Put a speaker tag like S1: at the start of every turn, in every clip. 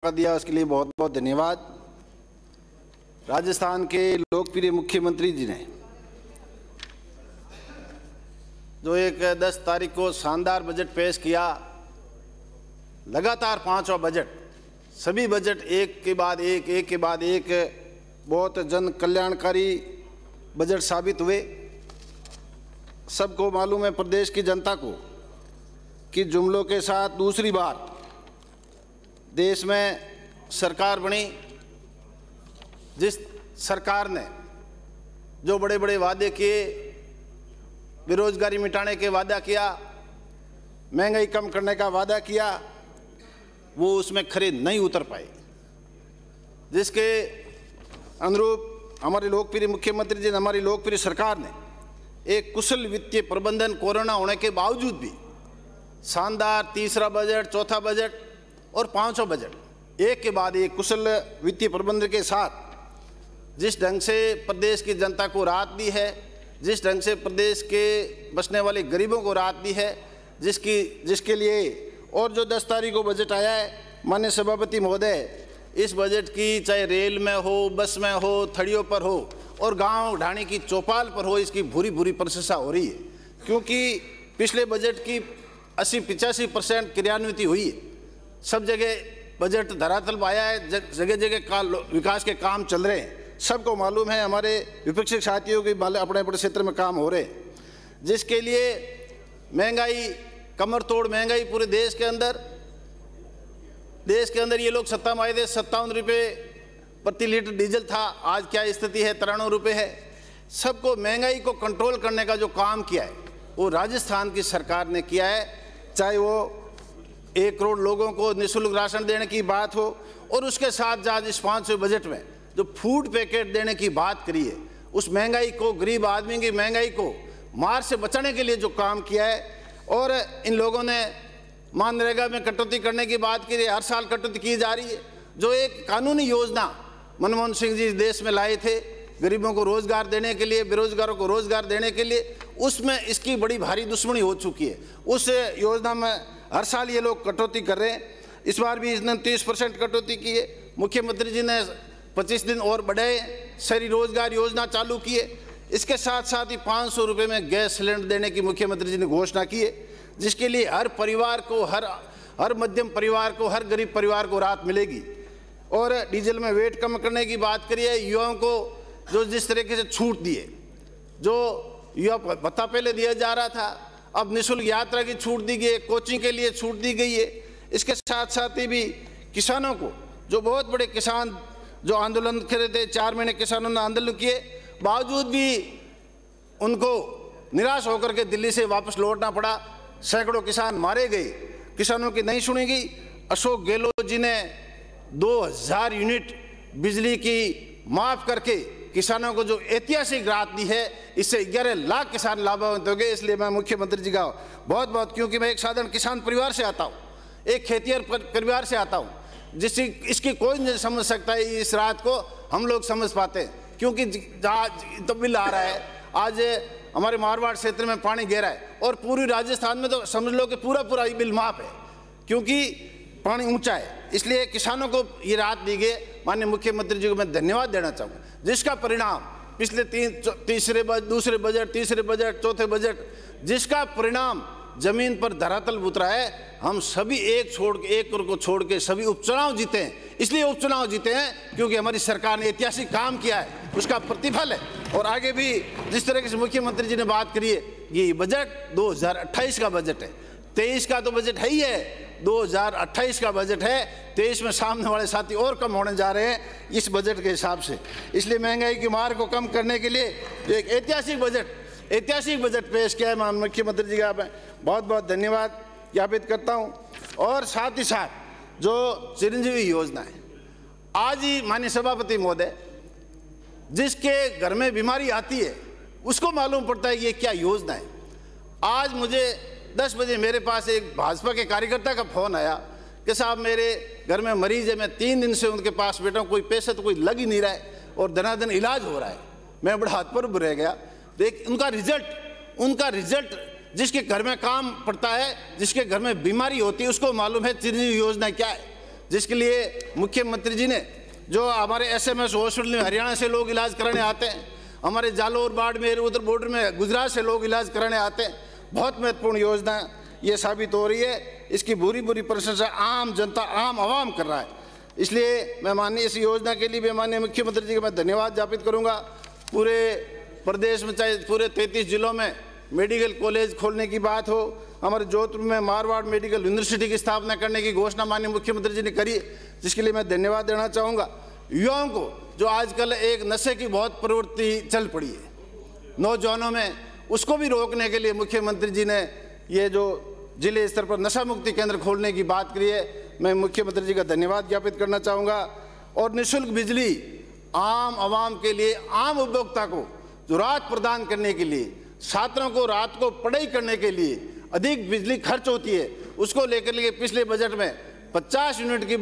S1: दिया उसके लिए बहुत बहुत धन्यवाद। राजस्थान के लोकप्रिय मुख्यमंत्री जी ने जो एक 10 तारीख को शानदार बजट पेश किया, लगातार 5वां बजट, सभी बजट एक के बाद एक बहुत जन कल्याणकारी बजट साबित हुए। सबको मालूम है, प्रदेश की जनता को, कि जुमलों के साथ दूसरी बार देश में सरकार बनी। जिस सरकार ने जो बड़े बड़े वादे किए, बेरोजगारी मिटाने के वादा किया, महंगाई कम करने का वादा किया, वो उसमें खरे नहीं उतर पाए। जिसके अनुरूप हमारे लोकप्रिय मुख्यमंत्री जी ने, हमारी लोकप्रिय सरकार ने एक कुशल वित्तीय प्रबंधन, कोरोना होने के बावजूद भी शानदार तीसरा बजट, चौथा बजट और 5वां बजट एक के बाद एक कुशल वित्तीय प्रबंधन के साथ जिस ढंग से प्रदेश की जनता को राहत दी है, जिस ढंग से प्रदेश के बसने वाले गरीबों को राहत दी है, जिसके लिए और जो 10 तारीख को बजट आया है, माननीय सभापति महोदय, इस बजट की चाहे रेल में हो, बस में हो, थड़ियों पर हो और गांव ढाणी की चौपाल पर हो, इसकी भूरी भूरी प्रशंसा हो रही है। क्योंकि पिछले बजट की 80-85% क्रियान्वित हुई है। सब जगह बजट धरातल पर आया है, जगह जगह विकास के काम चल रहे हैं। सबको मालूम है, हमारे विपक्षी साथियों के अपने अपने क्षेत्र में काम हो रहे हैं, जिसके लिए महंगाई, कमर तोड़ महंगाई पूरे देश के अंदर ये लोग सत्ता में आए थे, 57 रुपये प्रति लीटर डीजल था, आज क्या स्थिति है, 93 रुपये है। सबको महंगाई को कंट्रोल करने का जो काम किया है वो राजस्थान की सरकार ने किया है। चाहे वो 1 करोड़ लोगों को निःशुल्क राशन देने की बात हो, और उसके साथ आज इस 5वें बजट में जो फूड पैकेट देने की बात करी है, उस महंगाई को, गरीब आदमी की महंगाई को मार से बचाने के लिए जो काम किया है। और इन लोगों ने मनरेगा में कटौती करने की बात की, हर साल कटौती की जा रही है। जो एक कानूनी योजना मनमोहन सिंह जी देश में लाए थे गरीबों को रोजगार देने के लिए, बेरोजगारों को रोजगार देने के लिए, उसमें इसकी बड़ी भारी दुश्मनी हो चुकी है। उस योजना में हर साल ये लोग कटौती कर रहे हैं। इस बार भी इसने 30% कटौती की है। मुख्यमंत्री जी ने 25 दिन और बढ़ाए, शहरी रोजगार योजना चालू की है। इसके साथ साथ ही 500 रुपये में गैस सिलेंडर देने की मुख्यमंत्री जी ने घोषणा की है, जिसके लिए हर परिवार को, हर मध्यम परिवार को, हर गरीब परिवार को राहत मिलेगी। और डीजल में वेट कम करने की बात करिए, युवाओं को जो जिस तरीके से छूट दिए, जो युवा भत्ता पहले दिया जा रहा था, अब निःशुल्क यात्रा की छूट दी गई है, कोचिंग के लिए छूट दी गई है। इसके साथ साथ ही भी किसानों को, जो बहुत बड़े किसान जो आंदोलन कर रहे थे, 4 महीने किसानों ने आंदोलन किए, बावजूद भी उनको निराश होकर के दिल्ली से वापस लौटना पड़ा। सैकड़ों किसान मारे गए, किसानों की नहीं सुनी गई। अशोक गहलोत जी ने 2000 यूनिट बिजली की माफ करके किसानों को जो ऐतिहासिक राहत दी है, इससे 11 लाख किसान लाभान्वित हो गए। इसलिए मैं मुख्यमंत्री जी का बहुत बहुत, क्योंकि मैं एक साधारण किसान परिवार से आता हूँ, एक खेतिहर परिवार से आता हूँ, जिससे इसकी कोई नहीं समझ सकता है। इस राहत को हम लोग समझ पाते हैं, क्योंकि तो बिल आ रहा है, आज हमारे मारवाड़ क्षेत्र में पानी गहरा है, और पूरी राजस्थान में तो समझ लो कि पूरा ये बिल माफ है, क्योंकि पानी ऊंचा है। इसलिए किसानों को ये राहत दी गई। माननीय मुख्यमंत्री जी को मैं धन्यवाद देना चाहूँगा, जिसका परिणाम पिछले दूसरे बजट, तीसरे बजट, चौथे बजट, जिसका परिणाम जमीन पर धरातल उतरा है। हम सभी एक को छोड़ के सभी उपचुनाव जीते हैं। इसलिए उपचुनाव जीते हैं क्योंकि हमारी सरकार ने ऐतिहासिक काम किया है, उसका प्रतिफल है। और आगे भी जिस तरीके से मुख्यमंत्री जी ने बात करी है, ये बजट 2028 का बजट है, 23 का तो बजट है ही है, 2028 का बजट है। 23 में सामने वाले साथी और कम होने जा रहे हैं इस बजट के हिसाब से। इसलिए महंगाई की मार को कम करने के लिए एक ऐतिहासिक बजट पेश किया है। मैं मुख्यमंत्री जी का बहुत बहुत धन्यवाद ज्ञापित करता हूं। और साथ ही साथ जो चिरंजीवी योजना है, आज ही माननीय सभापति महोदय, जिसके घर में बीमारी आती है उसको मालूम पड़ता है ये क्या योजना है। आज मुझे 10 बजे मेरे पास एक भाजपा के कार्यकर्ता का फोन आया कि साहब मेरे घर में मरीज है, मैं 3 दिन से उनके पास बैठा हूँ, कोई पैसा तो कोई लग ही नहीं रहा है और धनाधन इलाज हो रहा है। मैं बड़ा हतप्रभ रह गया। देख उनका रिजल्ट जिसके घर में काम पड़ता है, जिसके घर में बीमारी होती है, उसको मालूम है चिरंजीवी योजना क्या है। जिसके लिए मुख्यमंत्री जी ने जो हमारे SMS हॉस्पिटल में हरियाणा से लोग इलाज कराने आते हैं, हमारे जालोर बाड़मेर उधर बॉर्डर में गुजरात से लोग इलाज कराने आते हैं, बहुत महत्वपूर्ण योजना ये साबित हो रही है। इसकी बुरी बुरी प्रशंसा आम जनता आम आवाम कर रहा है। इसलिए मैं माननीय इस योजना के लिए भी माननीय मुख्यमंत्री जी का मैं धन्यवाद ज्ञापित करूंगा। पूरे प्रदेश में चाहे पूरे 33 जिलों में मेडिकल कॉलेज खोलने की बात हो, हमारे जोधपुर में मारवाड़ मेडिकल यूनिवर्सिटी की स्थापना करने की घोषणा माननीय मुख्यमंत्री जी ने करी, जिसके लिए मैं धन्यवाद देना चाहूँगा। युवाओं को जो आजकल एक नशे की बहुत प्रवृत्ति चल पड़ी है नौजवानों में, उसको भी रोकने के लिए मुख्यमंत्री जी ने ये जो जिले स्तर पर नशा मुक्ति केंद्र खोलने की बात करी है, मैं मुख्यमंत्री जी का धन्यवाद ज्ञापित करना चाहूँगा। और निःशुल्क बिजली आम आवाम के लिए, आम उपभोक्ता को जो राहत प्रदान करने के लिए, छात्रों को रात को पढ़ाई करने के लिए अधिक बिजली खर्च होती है, उसको लेकर के पिछले बजट में 50 यूनिट की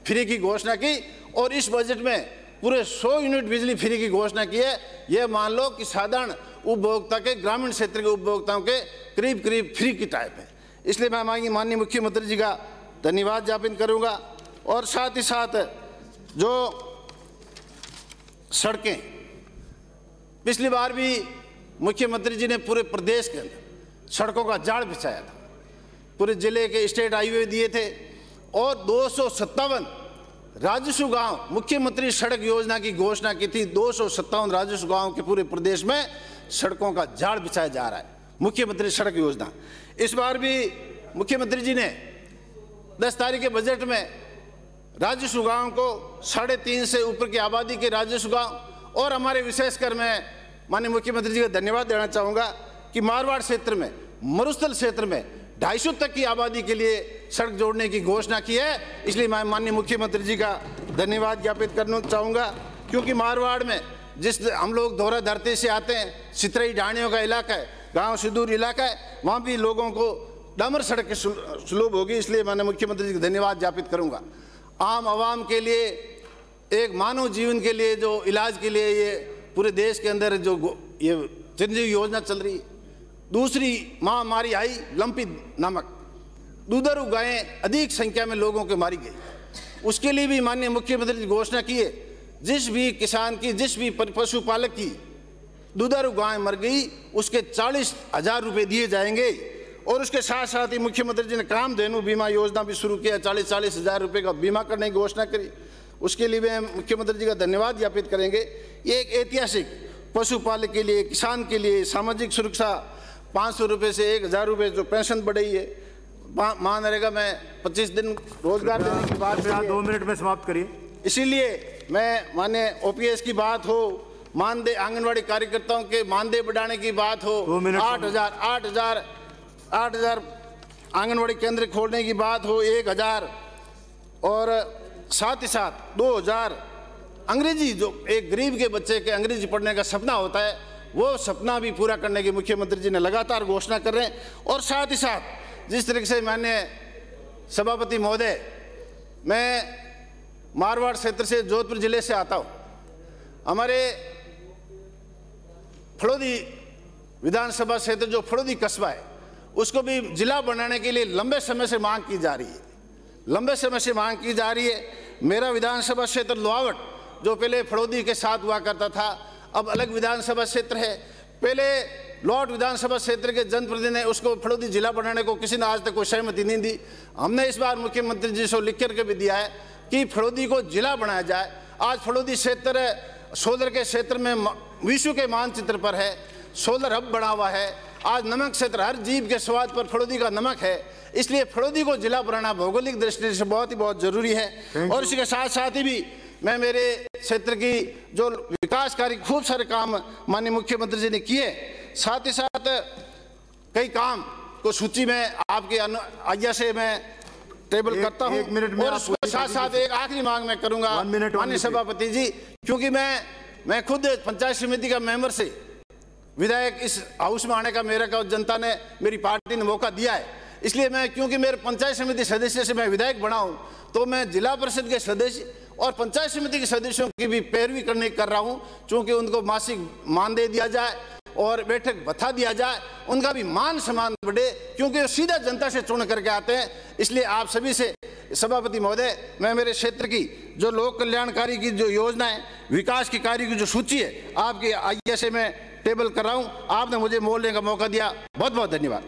S1: फ्री की घोषणा की और इस बजट में पूरे 100 यूनिट बिजली फ्री की घोषणा की है। यह मान लो कि साधारण उपभोक्ता के, ग्रामीण क्षेत्र के उपभोक्ताओं के करीब करीब फ्री की टाइप है। इसलिए मैं माननीय मुख्यमंत्री जी का धन्यवाद ज्ञापित करूंगा। और साथ ही साथ जो सड़कें, पिछली बार भी मुख्यमंत्री जी ने पूरे प्रदेश के अंदर सड़कों का जाल बिछाया था, पूरे जिले के स्टेट हाईवे दिए थे और 257 राजस्व गांव, मुख्यमंत्री सड़क योजना की घोषणा की थी, 257 राजस्व गांव के पूरे प्रदेश में सड़कों का जाल बिछाया जा रहा है, मुख्यमंत्री सड़क योजना। इस बार भी मुख्यमंत्री जी ने 10 तारीख के बजट में राजस्व गांव को 3.5 से ऊपर की आबादी के राजस्व गांव और हमारे विशेषकर मैं माननीय मुख्यमंत्री जी का धन्यवाद देना चाहूँगा कि मारवाड़ क्षेत्र में, मरुस्थल क्षेत्र में 250 तक की आबादी के लिए सड़क जोड़ने की घोषणा की है। इसलिए मैं माननीय मुख्यमंत्री जी का धन्यवाद ज्ञापित करना चाहूँगा, क्योंकि मारवाड़ में जिस हम लोग धौरा धरती से आते हैं, सितरई ढाणियों का इलाका है, गांव से दूर इलाका है, वहाँ भी लोगों को डामर सड़क की सुलभ होगी। इसलिए मैं मुख्यमंत्री जी का धन्यवाद ज्ञापित करूँगा। आम आवाम के लिए, एक मानव जीवन के लिए, जो इलाज के लिए ये पूरे देश के अंदर जो ये चिरंजीवी योजना चल रही है। दूसरी महामारी आई लंपी नामक, दुधारू गायें अधिक संख्या में लोगों के मारी गई, उसके लिए भी माननीय मुख्यमंत्री जी घोषणा की है, जिस भी किसान की, जिस भी पशुपालक की दुधारू गाय मर गई उसके 40,000 रुपये दिए जाएंगे। और उसके साथ साथ ही मुख्यमंत्री जी ने कामधेनु बीमा योजना भी शुरू किया, 40,000 रुपये का बीमा करने की घोषणा करी, उसके लिए भी मुख्यमंत्री जी का धन्यवाद ज्ञापित करेंगे। ये एक ऐतिहासिक पशुपालक के लिए, किसान के लिए सामाजिक सुरक्षा 500 रुपये से 1,000 रुपये जो पेंशन बढ़ी है, मनरेगा में 25 दिन रोजगार देने की बात,
S2: 2 मिनट में समाप्त करिए।
S1: इसीलिए मैं माने OPS की बात हो, मानदेय आंगनवाड़ी कार्यकर्ताओं के मानदेय बढ़ाने की बात हो, 8,000 आंगनवाड़ी केंद्र खोलने की बात हो, 1,000 और साथ ही साथ 2,000 अंग्रेजी, जो एक गरीब के बच्चे के अंग्रेजी पढ़ने का सपना होता है, वो सपना भी पूरा करने की मुख्यमंत्री जी ने लगातार घोषणा कर रहे हैं। और साथ ही साथ जिस तरीके से माननीय सभापति महोदय, मैं मारवाड़ क्षेत्र से, जोधपुर जिले से आता हूँ, हमारे फड़ौदी विधानसभा क्षेत्र जो फड़ौदी कस्बा है, उसको भी जिला बनाने के लिए लंबे समय से मांग की जा रही है, लंबे समय से मांग की जा रही है। मेरा विधानसभा क्षेत्र लोहावट, जो पहले फड़ौदी के साथ हुआ करता था, अब अलग विधानसभा क्षेत्र है। पहले लोहावट विधानसभा क्षेत्र के जनप्रतिनिधि ने उसको फड़ौदी जिला बनाने को किसी ने आज तक कोई सहमति नहीं दी। हमने इस बार मुख्यमंत्री जी से लिख करके भी दिया है कि फड़ौदी को जिला बनाया जाए। आज फड़ौदी क्षेत्र सोलर के क्षेत्र में विश्व के मानचित्र पर है, सोलर हब बना हुआ है। आज नमक क्षेत्र, हर जीव के स्वाद पर फड़ौदी का नमक है, इसलिए फड़ौदी को जिला बनाना भौगोलिक दृष्टि से बहुत ही बहुत जरूरी है। और इसके साथ साथ ही भी मैं मेरे क्षेत्र की जो विकास कार्य खूब सारे काम माननीय मुख्यमंत्री जी ने किए, साथ ही साथ कई काम को सूची में आपके आज्ञा से मैं टेबल करता हूं। और उसके साथ साथ एक आखिरी मांग मैं करूंगा माननीय सभापति जी, क्योंकि मैं खुद पंचायत समिति का मेंबर से विधायक इस हाउस में आने का मेरे को जनता ने, मेरी पार्टी ने मौका दिया है, इसलिए मैं, क्योंकि मेरे पंचायत समिति सदस्य से मैं विधायक बना हूं, तो मैं जिला परिषद के सदस्य और पंचायत समिति के सदस्यों की भी पैरवी कर रहा हूं, क्योंकि उनको मासिक मानदेय दिया जाए और बैठक भत्ता दिया जाए, उनका भी मान सम्मान बढ़े, क्योंकि वो सीधा जनता से चुन करके आते हैं। इसलिए आप सभी से सभापति महोदय, मैं मेरे क्षेत्र की जो लोक कल्याणकारी की जो योजनाएं, विकास की कार्य की जो सूची है, आपके ISA में टेबल कर रहा हूं। आपने मुझे बोलने का मौका दिया, बहुत बहुत धन्यवाद।